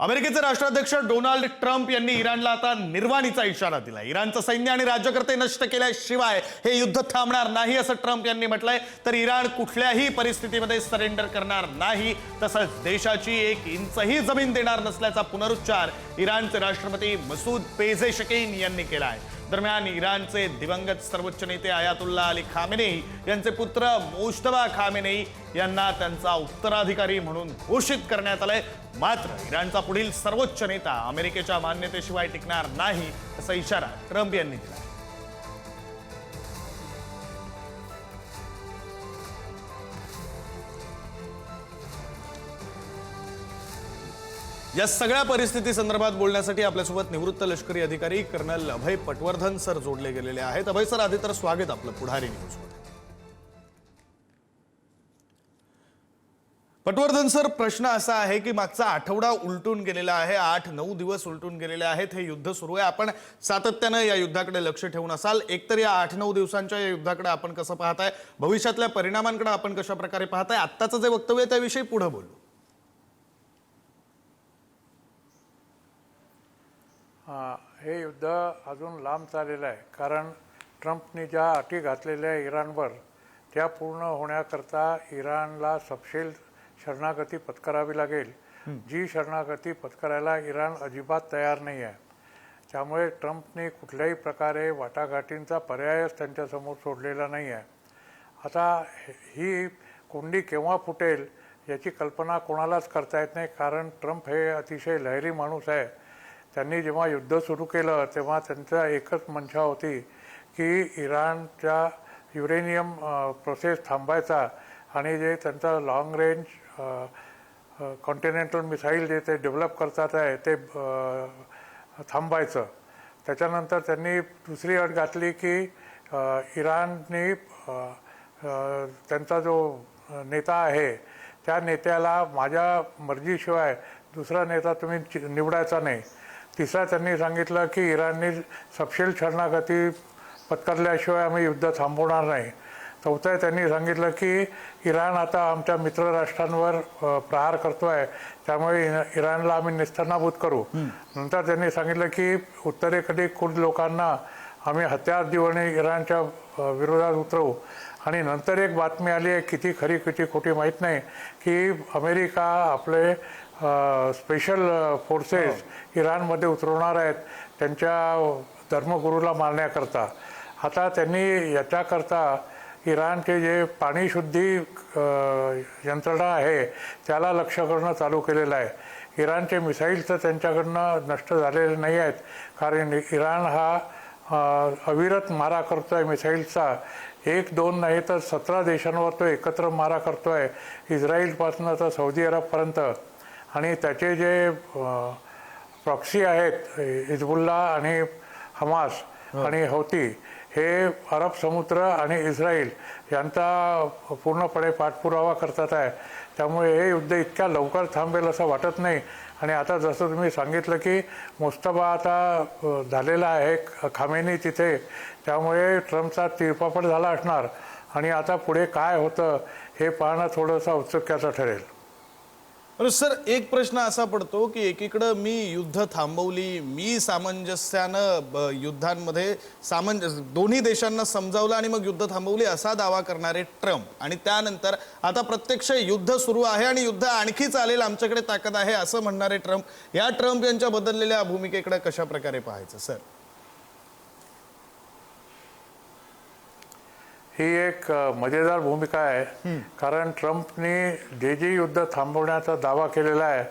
अमेरिकेचे राष्ट्राध्यक्ष Donald Trump यांनी इराणला आता निर्वाणीचा इशारा दिला। इराणचं सैन्य आणि राज्यकर्ते नष्ट केल्याशिवाय हे युद्ध थांबणार नाही असं ट्रम्प यांनी म्हटलंय। तर इराण कुठल्याही परिस्थितीमध्ये सरेंडर करणार नाही, तसंच देशाची एक इंचही जमीन देणार नसल्याचा पुनरुच्चार इराणचे राष्ट्रपती मसूद पेझेशकिन यांनी केला आहे। दरम्यान इराणचे दिवंगत सर्वोच्च नेते आयातुल्ला अली खामेनेई यांचे पुत्र मोज्तबा खामेनेई यांना त्यांचा उत्तराधिकारी म्हणून घोषित करण्यात आलंय। मात्र इराणचा पुढील सर्वोच्च नेता अमेरिकेच्या मान्यतेशिवाय टिकणार नाही असा इशारा ट्रम्प यांनी दिला। या सगळ्या परिस्थिती संदर्भात बोलण्यासाठी आपल्यासोबत निवृत्त लष्करी अधिकारी कर्नल अभय पटवर्धन सर जोडले गेलेले आहेत। अभय सर, आधी तर स्वागत आपलं पुढारी न्यूजमध्ये। पटवर्धन सर, प्रश्न असा आहे की मागचा आठवडा उलटून गेलेला आहे, 8-9 दिवस उलटून गेलेले आहेत, हे युद्ध सुरू आहे। आपण सातत्यानं या युद्धाकडे लक्ष ठेवून असाल, एकतर या 8-9 दिवसांच्या या युद्धाकडे आपण कसं पाहताय, भविष्यातल्या परिणामांकडे आपण कशा प्रकारे पाहताय, आत्ताचं जे वक्तव्य त्याविषयी पुढे बोलू। हे युद्ध अजून लांब चाललेलं आहे, कारण ट्रम्पने ज्या अटी घातलेल्या इराणवर त्या पूर्ण होण्याकरता इराणला सपशेल शरणागती पत्करावी लागेल, जी शरणागती पत्करायला इराण अजिबात तयार नाही आहे। त्यामुळे ट्रम्पने कुठल्याही प्रकारे वाटाघाटींचा पर्यायच त्यांच्यासमोर सोडलेला नाही आहे। आता ही कोंडी केव्हा फुटेल याची कल्पना कोणालाच करता येत नाही, कारण ट्रम्प हे अतिशय लहरी माणूस आहे। त्यांनी जेव्हा युद्ध सुरू केलं तेव्हा त्यांचा एकच मंशा होती की इराणच्या युरेनियम प्रोसेस थांबायचा आणि जे त्यांचा लॉंग रेंज कॉन्टिनेंटल मिसाईल जे ते डेव्हलप करतात आहे ते थांबायचं। त्याच्यानंतर त्यांनी दुसरी अट घातली की इराणने त्यांचा जो नेता आहे त्या नेत्याला माझ्या मर्जीशिवाय दुसरा नेता तुम्ही निवडायचा नाही। तिसरा त्यांनी सांगितलं की इराणने सपशेल शरणागती पत्करल्याशिवाय आम्ही युद्ध थांबवणार नाही। चौथा त्यांनी सांगितलं की इराण आता आमच्या मित्र राष्ट्रांवर प्रहार करतोय, त्यामुळे इराणला आम्ही नेस्तनाबूत करू। नंतर त्यांनी सांगितलं की उत्तरेकडील कुर्द लोकांना आम्ही हत्यार देऊ आणि इराणच्या विरोधात उतरवू। आणि नंतर एक बातमी आली आहे, किती खरी किती खोटी माहीत नाही, की अमेरिका आपले स्पेशल फोर्सेस इराणमध्ये उतरवणार आहेत त्यांच्या धर्मगुरूला मारण्याकरता। आता त्यांनी याच्याकरता इराणचे जे पाणीशुद्धी यंत्रणा आहे त्याला लक्ष करणं चालू केलेलं आहे। इराणचे मिसाईल्स तर त्यांच्याकडनं नष्ट झालेले नाही आहेत, कारण इराण हा अविरत मारा करतो आहे मिसाईल्सचा। 1-2 नाही तर 17 देशांवर तो एकत्र मारा करतो आहे, इस्राईलपासून तर सौदी अरबपर्यंत। आणि त्याचे जे प्रॉक्सी आहेत हिजबुल्ला आणि हमास आणि हौती, हे अरब समुद्र आणि इस्रायल यांचा पूर्णपणे पाठपुरावा करतात आहे। त्यामुळे हे युद्ध इतक्या लवकर थांबेल असं वाटत नाही। आणि आता जसं तुम्ही सांगितलं की मोस्तबा आता झालेला आहे खामेनी तिथे, त्यामुळे ट्रम्पचा तिरपापड झाला असणार आणि आता पुढे काय होतं हे पाहणं थोडंसं औत्सुक्याचं ठरेल। सर, एक प्रश्न असा पडतो की एकीकडे मी युद्ध थांबवली, मी सामंजस्यानं युद्धांमध्ये दोन्ही देशांना समजावलं आणि मग युद्ध थांबवली असा दावा करणारे ट्रम्प, आणि त्यानंतर आता प्रत्यक्ष युद्ध सुरू आहे आणि युद्ध आणखी चालेल, आमच्याकडे ताकद आहे असं म्हणणारे ट्रम्प, या ट्रम्प यांच्या बदललेल्या भूमिकेकडे कशा प्रकारे पाहायचं सर? ही एक मजेदार भूमिका आहे, कारण ट्रम्पने जे युद्ध थांबवण्याचा दावा केलेला आहे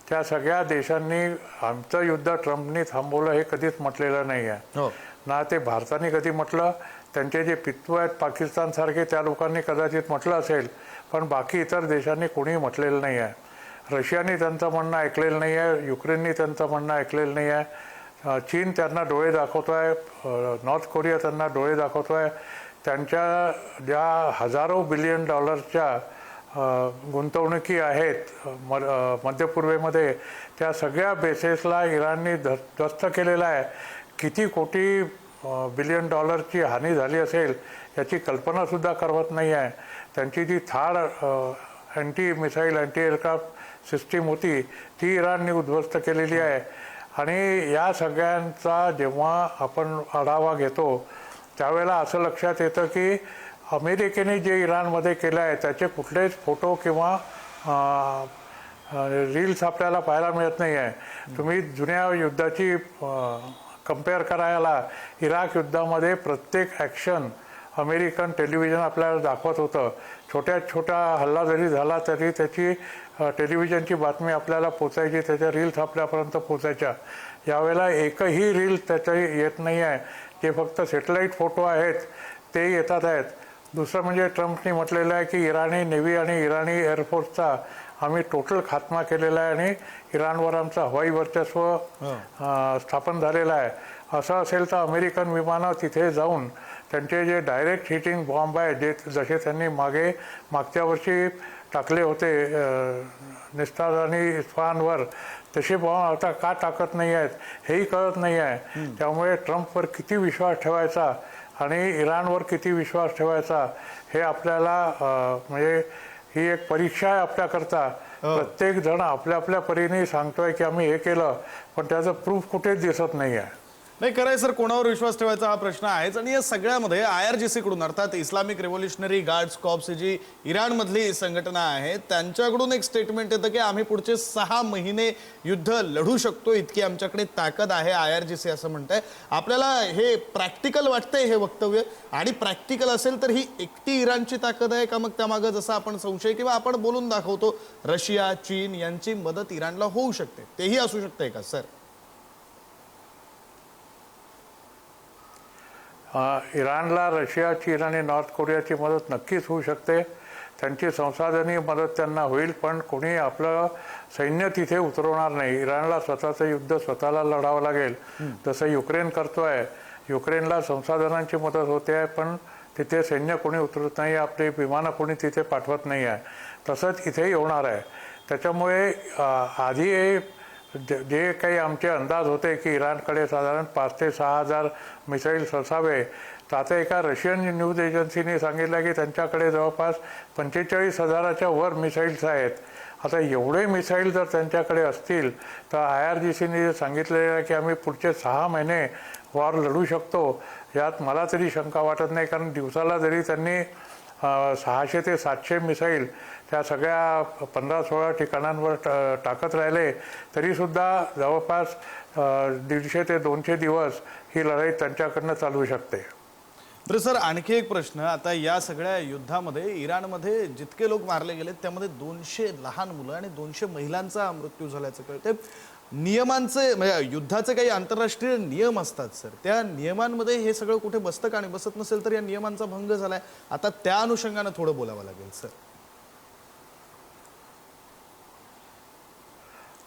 त्या सगळ्या देशांनी आमचं युद्ध ट्रम्पने थांबवलं हे कधीच म्हटलेलं नाही आहे। ना ते भारताने कधी म्हटलं, त्यांचे जे पितृ आहेत पाकिस्तानसारखे त्या लोकांनी कदाचित म्हटलं असेल, पण बाकी इतर देशांनी कोणीही म्हटलेलं नाही आहे। रशियाने त्यांचं म्हणणं ऐकलेलं नाही आहे, युक्रेनने त्यांचं म्हणणं ऐकलेलं नाही आहे, चीन त्यांना डोळे दाखवतो आहे, नॉर्थ कोरिया त्यांना डोळे दाखवतो आहे। त्यांच्या ज्या हजारो बिलियन डॉलर्सच्या गुंतवणुकी आहेत मध्य पूर्वेमध्ये, त्या सगळ्या बेसेसला इराणने ध्वस्त केलेला आहे। किती कोटी बिलियन डॉलरची हानी झाली असेल याची कल्पनासुद्धा करवत नाही आहे। त्यांची जी थाड anti missile anti aircraft system होती ती इराणने उद्ध्वस्त केलेली आहे. आणि या सगळ्यांचा जेव्हा आपण आढावा घेतो त्यावेळेला असं लक्षात येतं की अमेरिकेने जे इराणमध्ये केलं आहे त्याचे कुठलेच फोटो किंवा रील्स आपल्याला पाहायला मिळत नाही आहे. तुम्ही जुन्या युद्धाची कम्पेअर करायला इराक युद्धामध्ये प्रत्येक ॲक्शन अमेरिकन टेलिव्हिजन आपल्याला दाखवत होतं. छोटा हल्ला जरी झाला तरी त्याची टेलिव्हिजनची बातमी आपल्याला पोचायची, त्याच्या रील्स आपल्यापर्यंत पोचायच्या. यावेळेला एकही रील त्याच्या येत नाही आहे. जे फक्त सॅटेलाईट फोटो आहेत ते येतात आहेत. दुसरं म्हणजे ट्रम्पने म्हटलेलं आहे की इराणी नेव्ही आणि इराणी एअरफोर्सचा आम्ही टोटल खात्मा केलेला आहे आणि इराणवर आमचं हवाई वर्चस्व स्थापन झालेलं आहे. असं असेल तर अमेरिकन विमानं तिथे जाऊन त्यांचे जे डायरेक्ट हिटिंग बॉम्ब आहे जे जसे त्यांनी मागच्या वर्षी टाकले होते निस्तार आणि इस्फहानवर, तसे बॉम्ब आता का टाकत नाही आहेत हेही कळत नाही आहे. त्यामुळे ट्रम्पवर किती विश्वास ठेवायचा आणि इराणवर किती विश्वास ठेवायचा हे आपल्याला म्हणजे ही एक परीक्षा आहे आपल्याकरता. प्रत्येक जण आपल्या आपल्या परीने सांगतोय की आम्ही हे केलं, पण त्याचं प्रूफ कुठेच दिसत नाही आहे. नाही खरंय सर, कोणावर विश्वास ठेवायचा हा प्रश्न आहेच. आणि या सगळ्यामध्ये IRGC कडून अर्थात इस्लामिक रिव्होल्युशनरी गार्ड्स कॉर्प्स जी इराणमधली संघटना आहे त्यांच्याकडून एक स्टेटमेंट येतं की आम्ही पुढचे 6 महिने युद्ध लढू शकतो, इतकी आमच्याकडे ताकद आहे. IRGC असं म्हणतंय. आपल्याला हे प्रॅक्टिकल वाटतंय हे वक्तव्य? आणि प्रॅक्टिकल असेल तर ही एकटी इराणची ताकद आहे का? मग त्यामागं जसं आपण संशय किंवा आपण बोलून दाखवतो रशिया चीन यांची मदत इराणला होऊ शकते, तेही असू शकते का सर? इराणला रशिया चीन आणि नॉर्थ कोरियाची मदत नक्कीच होऊ शकते. त्यांची संसाधनी मदत त्यांना होईल, पण कोणी आपलं सैन्य तिथे उतरवणार नाही. इराणला स्वतःचं युद्ध स्वतःला लढावं लागेल, जसं युक्रेन करतोय. युक्रेनला संसाधनांची मदत होते आहे पण तिथे सैन्य कोणी उतरत नाही, आपली विमानं कोणी तिथे पाठवत नाही आहे. तसंच इथेही होणार आहे. त्याच्यामुळे आधी जे काही आमचे अंदाज होते की इराणकडे साधारण 5 ते 6 हजार मिसाईल्स असावे, तर आता एका रशियन न्यूज एजन्सीने सांगितलं की त्यांच्याकडे जवळपास 45,000च्या वर मिसाईल्स आहेत. आता एवढे मिसाईल जर त्यांच्याकडे असतील तर IRGCने सांगितलेलं आहे की आम्ही पुढचे 6 महिने वॉर लढू शकतो, यात मला तरी शंका वाटत नाही. कारण दिवसाला जरी त्यांनी 600 ते 700 मिसाईल त्या सगळ्या 15-16 ठिकाणांवर टाकत राहिले तरीसुद्धा जवळपास 150 ते 200 दिवस ही लढाई त्यांच्याकडनं चालू शकते. तर सर आणखी एक प्रश्न, आता या सगळ्या युद्धामध्ये इराणमध्ये जितके लोक मारले गेले त्यामध्ये 200 लहान मुलं आणि 200 महिलांचा मृत्यू झाल्याचं कळतंय. नियमांचे म्हणजे युद्धाचे काही आंतरराष्ट्रीय नियम असतात सर, त्या नियमांमध्ये हे सगळं कुठे बसतं का? आणि बसत नसेल तर या नियमांचा भंग झालाय, आता त्या अनुषंगाने थोडं बोलावं लागेल सर.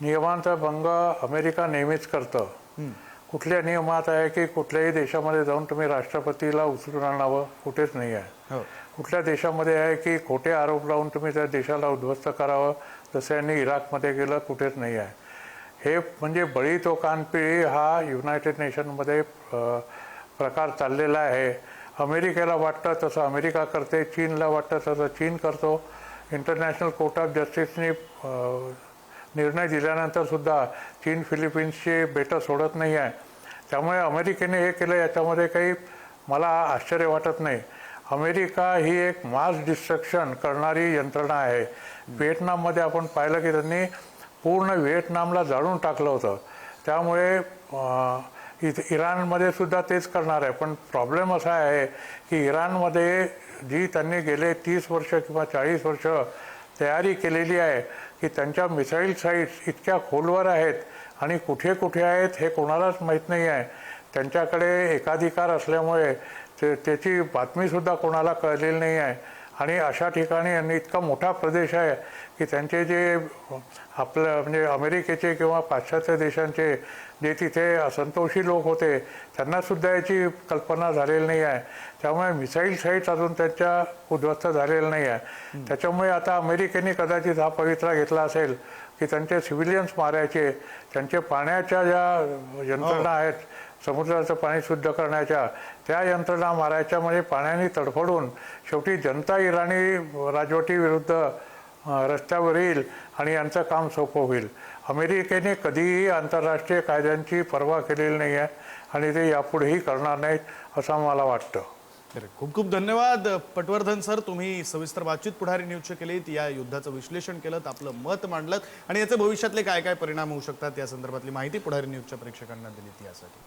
नियमांचा भंग अमेरिका नेहमीच करतं. कुठल्या नियमात आहे की कुठल्याही देशामध्ये जाऊन तुम्ही राष्ट्रपतीला उचलून आणावं? कुठेच नाही आहे. कुठल्या देशामध्ये आहे की खोटे आरोप लावून तुम्ही त्या देशाला उद्ध्वस्त करावं, जसं यांनी इराकमध्ये केलं? कुठेच नाही आहे. हे म्हणजे बळी तो कानपिळी हा युनायटेड नेशनमध्ये प्रकार चाललेला आहे. अमेरिकेला वाटतं तसं अमेरिका करते, चीनला वाटतं तसं चीन करतो. इंटरनॅशनल कोर्ट ऑफ जस्टिसने निर्णय दिल्यानंतर सुद्धा चीन फिलिपिन्सची बेटं सोडत नाही आहे. त्यामुळे अमेरिकेने हे केलं याच्यामध्ये काही मला आश्चर्य वाटत नाही. अमेरिका ही एक मास डिस्ट्रक्शन करणारी यंत्रणा आहे. व्हिएतनाममध्ये आपण पाहिलं की त्यांनी पूर्ण व्हिएतनामला जाळून टाकलं होतं. त्यामुळे इराणमध्ये सुद्धा तेच करणार आहे. पण प्रॉब्लेम असा आहे की इराणमध्ये जी त्यांनी गेले 30 वर्ष किंवा 40 वर्ष तयारी केलेली आहे की त्यांच्या मिसाईल साईट्स इतक्या खोलवर आहेत आणि कुठे कुठे आहेत हे कोणालाच माहीत नाही आहे. त्यांच्याकडे एकाधिकार असल्यामुळे त्याची बातमीसुद्धा कोणाला कळलेली नाही आहे. आणि अशा ठिकाणी यांनी इतका मोठा प्रदेश आहे की त्यांचे जे आपलं म्हणजे अमेरिकेचे किंवा पाश्चात्य देशांचे जे तिथे असंतोषी लोक होते त्यांनासुद्धा याची कल्पना झालेली नाही आहे. त्यामुळे मिसाईल साईट्स अजून त्यांच्या उद्ध्वस्त झालेलं नाही आहे. त्याच्यामुळे आता अमेरिकेने कदाचित हा पवित्रा घेतला असेल की त्यांचे सिव्हिलियन्स मारायचे, त्यांचे पाण्याच्या ज्या यंत्रणा आहेत समुद्राचं पाणी शुद्ध करण्याच्या त्या यंत्रणा मारायच्या, म्हणजे पाण्याने तडफडून शेवटी जनता इराणी राजवटीविरुद्ध रस्त्यावर येईल आणि यांचं काम सोपं होईल. अमेरिकेने कधीही आंतरराष्ट्रीय कायद्यांची पर्वा केलेली नाही आहे आणि ते यापुढेही करणार नाहीत असं मला वाटतं. खूप खूप धन्यवाद पटवर्धन सर. तुम्ही सविस्तर बातचीत पुढारी न्यूजची केलीत, या युद्धाचं विश्लेषण केलं, आपलं मत मांडलं आणि याचे भविष्यातले काय काय परिणाम होऊ शकतात या संदर्भातली माहिती पुढारी न्यूजच्या प्रेक्षकांना दिलीत. यासाठी